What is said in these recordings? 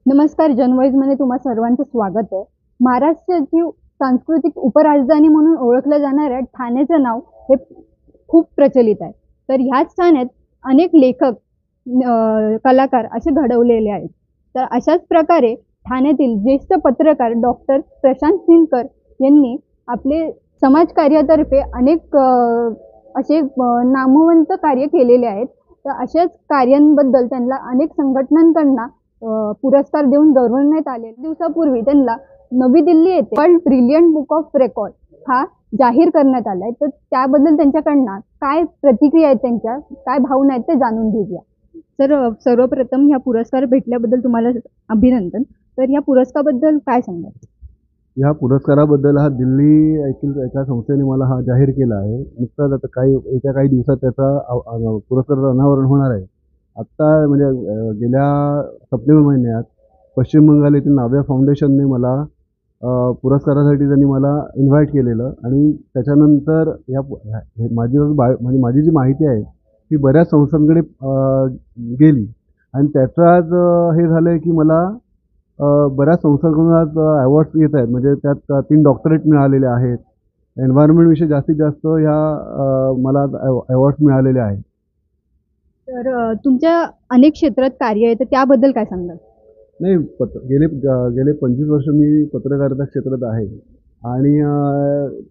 नमस्कार. जनवॉइसमध्ये तुम्हा सर्वांचं स्वागत आहे. महाराष्ट्राची सांस्कृतिक उपराजधानी म्हणून ओळखलं जाणाऱ्या ठाण्याचं नाव हे खूप प्रचलित आहे. तर ह्याच ठाण्यात अनेक लेखक, कलाकार असे घडवलेले आहेत. तर अशाच प्रकारे ठाण्यातील ज्येष्ठ पत्रकार डॉक्टर प्रशांत सिंहकर यांनी आपले समाजकार्यातर्फे अनेक असे नामवंत कार्य केलेले आहेत. तर अशाच कार्यांबद्दल त्यांना अनेक संघटनांकडून पुरस्कार देऊन गौरवण्यात आले. दिवसापूर्वी त्यांना नवी दिल्ली येथे world brilliant book of record हा जाहीर करण्यात आलाय. तर त्याबद्दल त्यांच्याकडनं काय प्रतिक्रिया आहेत, त्यांच्या काय भावना आहेत ते जाणून घेऊया. तर सर्वप्रथम ह्या पुरस्कार भेटल्याबद्दल तुम्हाला अभिनंदन. तर या पुरस्काराबद्दल काय सांगाल? या पुरस्काराबद्दल हा दिल्ली एका संस्थेने मला हा जाहीर केला आहे. नुकताच आता येत्या काही दिवसात त्याचा पुरस्काराचं अनावरण होणार आहे. आत्ता म्हणजे गेल्या सप्टेंबर महिन्यात पश्चिम बंगाल येथील नाव्या फाउंडेशनने मला पुरस्कारासाठी त्यांनी मला इन्व्हाइट केलेलं आणि त्याच्यानंतर माझी जी माहिती आहे ती बऱ्याच संस्थांकडे गेली आणि त्याचं आज हे झालं आहे की मला बऱ्याच संस्थांकडून आज अवॉर्ड्स येत आहेत. म्हणजे त्यात 3 डॉक्टरेट मिळालेले आहेत. एन्व्हायरमेंटविषयी जास्तीत जास्त मला अवॉर्ड्स मिळालेले आहेत. तर तुमच्या अनेक क्षेत्रात कार्य आहे, तर त्याबद्दल काय सांगाल? नाही, गेले 25 वर्ष मी पत्रकारिता क्षेत्रात आहे आणि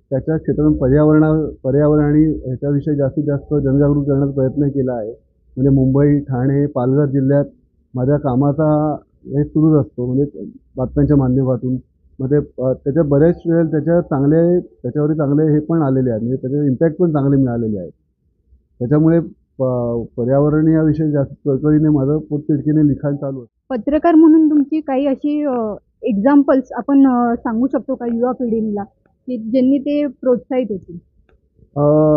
त्याच्या क्षेत्रात पर्यावरण आणि ह्याच्याविषयी जास्तीत जास्त जनजागृती करण्याचा प्रयत्न केला आहे. म्हणजे मुंबई, ठाणे, पालघर जिल्ह्यात माझ्या कामाचा हे सुरूच असतो, म्हणजे बातम्यांच्या माध्यमातून. मध्ये त्याच्या बरेच वेळ त्याच्यावरती चांगले हे पण आलेले आहेत, म्हणजे त्याचे इम्पॅक्ट पण चांगले मिळालेले आहेत. त्याच्यामुळे पर्यावरण याविषयी जास्त कळकळीने माझं पोटतिडकीने लिखाण चालू आहे. पत्रकार म्हणून तुमची काही अशी एक्झाम्पल्स आपण सांगू शकतो का युवा पिढीला, की ज्यांनी ते प्रोत्साहित होतील?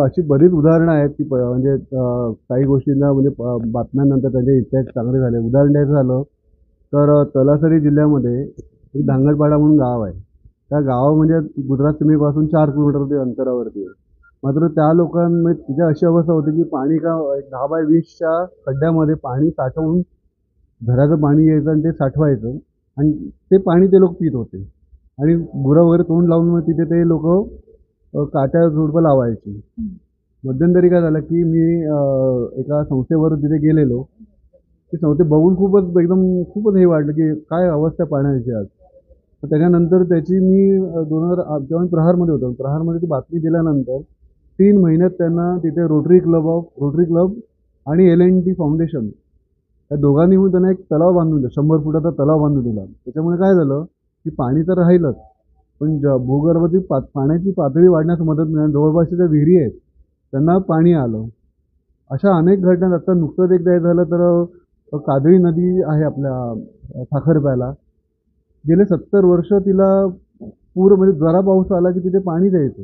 अशी बरीच उदाहरणं आहेत की म्हणजे काही गोष्टींना म्हणजे बातम्यांनंतर त्याचे इम्पॅक्ट चांगले झाले. उदाहरण द्यायचं झालं तर तलासरी जिल्ह्यामध्ये एक धांगडपाडा म्हणून गाव आहे. त्या गाव म्हणजे गुजरात सीमेपासून 4 किलोमीटर अंतरावरती आहे. मात्र त्या लोकांमध्ये तिथे अशी अवस्था होती की पाणी एक 10 बाय 20च्या खड्ड्यामध्ये पाणी साठवून झऱ्याचं पाणी यायचं आणि ते साठवायचं आणि ते पाणी ते लोक पित होते आणि गुरं वगैरे तोंड लावून मग तिथे ते लोक काट्या झुडपं लावायची. मध्यंतरी काय झालं की मी एका संस्थेवर तिथे गेलेलो. ती संस्थे बघून खूपच हे वाटलं की काय अवस्था पाण्याची आज. तर त्याच्यानंतर त्याची मी जेव्हा प्रहारमध्ये होतो, प्रहारमध्ये ती बातमी दिल्यानंतर 3 महिन्यात त्यांना तिथे रोटरी क्लब आणि LNT फाउंडेशन या दोघांनी मिळून त्यांना एक तलाव बांधून दिला. 100 फुटाचा तलाव बांधून दिला. त्याच्यामुळे काय झालं की पाणी तर राहिलंच, पण भूगर्भातील पाण्याची पातळी वाढण्यास मदत मिळाली. जवळपासच्या ज्या विहिरी आहेत त्यांना पाणी आलं. अशा अनेक घटना. आता नुकतंच एकदा हे झालं तर काजळी नदी आहे आपल्या साखरप्याला. गेले 70 वर्ष तिला म्हणजे जरा पाऊस आला की तिथे पाणी द्यायचं.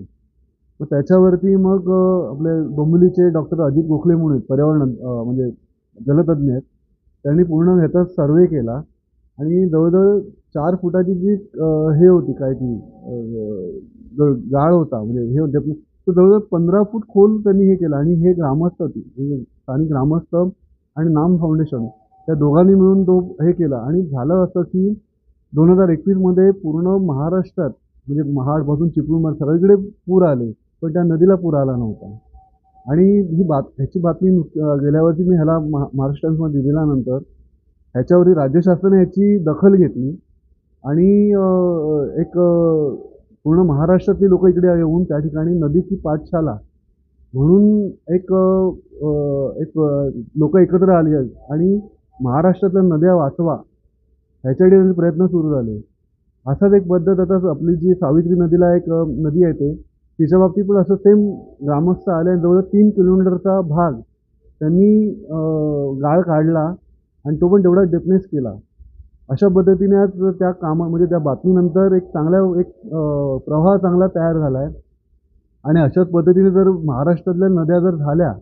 मग त्याच्यावरती मग आपले डोंबिवलीचे डॉक्टर अजित गोखले म्हणून पर्यावरण म्हणजे जलतज्ञ आहेत. त्यांनी पूर्ण ह्याचा सर्वे केला आणि जवळजवळ 4 फुटाची जी हे होती काय ती गाळ होता, म्हणजे हे होते तो जवळजवळ 15 फूट खोल त्यांनी हे केलं. आणि हे ग्रामस्थ स्थानिक ग्रामस्थ आणि नाम फाउंडेशन त्या दोघांनी मिळून तो हे केला. आणि झालं असं की 2021मध्ये पूर्ण महाराष्ट्रात म्हणजे महाडपासून चिपळूण सगळीकडे पूर आले, पण त्या नदीला पूर आला नव्हता. आणि ह्याची बातमी गेल्या वर्षी मी ह्याला महाराष्ट्र टाइम्समध्ये दिल्यानंतर ह्याच्यावरती राज्य शासनाने ह्याची दखल घेतली आणि एक पूर्ण महाराष्ट्रातली लोक इकडे येऊन त्या ठिकाणी नदीची पाठशाला म्हणून एक लोक एकत्र आली आणि महाराष्ट्रातल्या नद्या वाचवा ह्याच्यासाठी प्रयत्न सुरू झाले. असाच एक पद्धत आता आपली जी सावित्री नदीला एक नदी येते तिच्या बाबतीत पण असं सेम ग्रामस्थ आले आणि जवळ 3 किलोमीटरचा भाग त्यांनी गाळ काढला आणि तो पण तेवढा डेपनेस केला. अशा पद्धतीने आज त्या म्हणजे त्या बातमीनंतर एक प्रवाह चांगला तयार झाला आहे. आणि अशाच पद्धतीने जर महाराष्ट्रातल्या नद्या जर झाल्या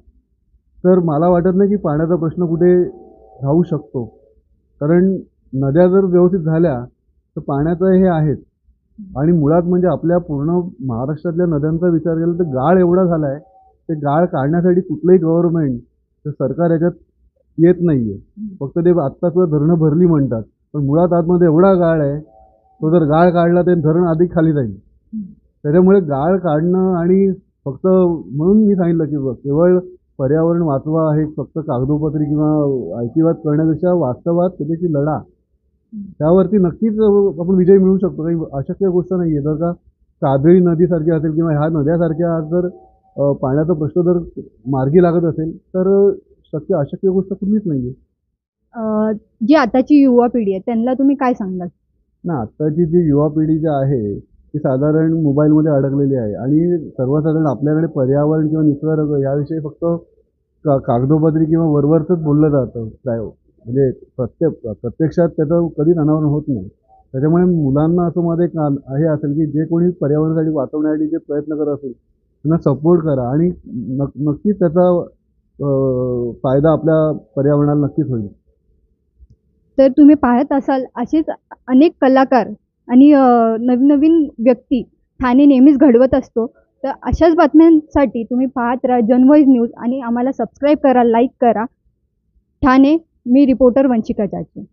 तर मला वाटत नाही की पाण्याचा प्रश्न कुठे राहू शकतो. कारण नद्या जर व्यवस्थित झाल्या तर पाण्याचं हे आहेच. आणि मुळात म्हणजे आपल्या पूर्ण महाराष्ट्रातल्या नद्यांचा विचार केला तर गाळ एवढा झाला आहे, ते गाळ काढण्यासाठी कुठलंही गव्हर्नमेंट सरकार याच्यात येत नाहीये. फक्त ते आत्ता सुद्धा धरणं भरली म्हणतात, पण मुळात आतमध्ये एवढा गाळ आहे, तो जर गाळ काढला तर धरण अधिक खाली जाईल. त्याच्यामुळे गाळ काढणं आणि फक्त म्हणून मी सांगितलं की केवळ पर्यावरण वाचवा हे फक्त कागदोपत्री किंवा ऐकिवात करण्यापेक्षा वास्तवात त्याच्याशी लढा. त्यावरती नक्कीच आपण विजय मिळवू शकतो. काही अशक्य गोष्ट नाही आहे. जर का काजळी नदीसारखी असेल किंवा ह्या नद्यासारख्या जर पाण्याचा प्रश्न जर मार्गी लागत असेल तर अशक्य गोष्ट कुठलीच नाही आहे. जी आताची युवा पिढी आहे त्यांना तुम्ही काय सांगाल? ना आत्ताची जी युवा पिढी जी आहे ती साधारण मोबाईलमध्ये अडकलेली आहे आणि सर्वसाधारण आपल्याकडे पर्यावरण किंवा निसर्ग याविषयी फक्त कागदोपत्री किंवा वरवरचंच बोललं जातं. म्हणजे प्रत्यक्षात त्याचं कधीच अनावरण होत नाही. त्याच्यामुळे मुलांना असं मध्ये एक हे असेल की जे कोणी पर्यावरणासाठी वाचवण्यासाठी जे प्रयत्न करत असेल त्यांना सपोर्ट करा आणि नक्कीच त्याचा फायदा आपल्या पर्यावरणाला नक्कीच होईल. तर तुम्ही पाहत असाल असेच अनेक कलाकार आणि नवीन नवीन व्यक्ती ठाणे नेहमीच घडवत असतो. तर अशाच बातम्यांसाठी तुम्ही पाहत राहा जनव्हॉइस न्यूज आणि आम्हाला सबस्क्राईब करा, लाईक करा. ठाणे, मी रिपोर्टर वंशिका चाचे.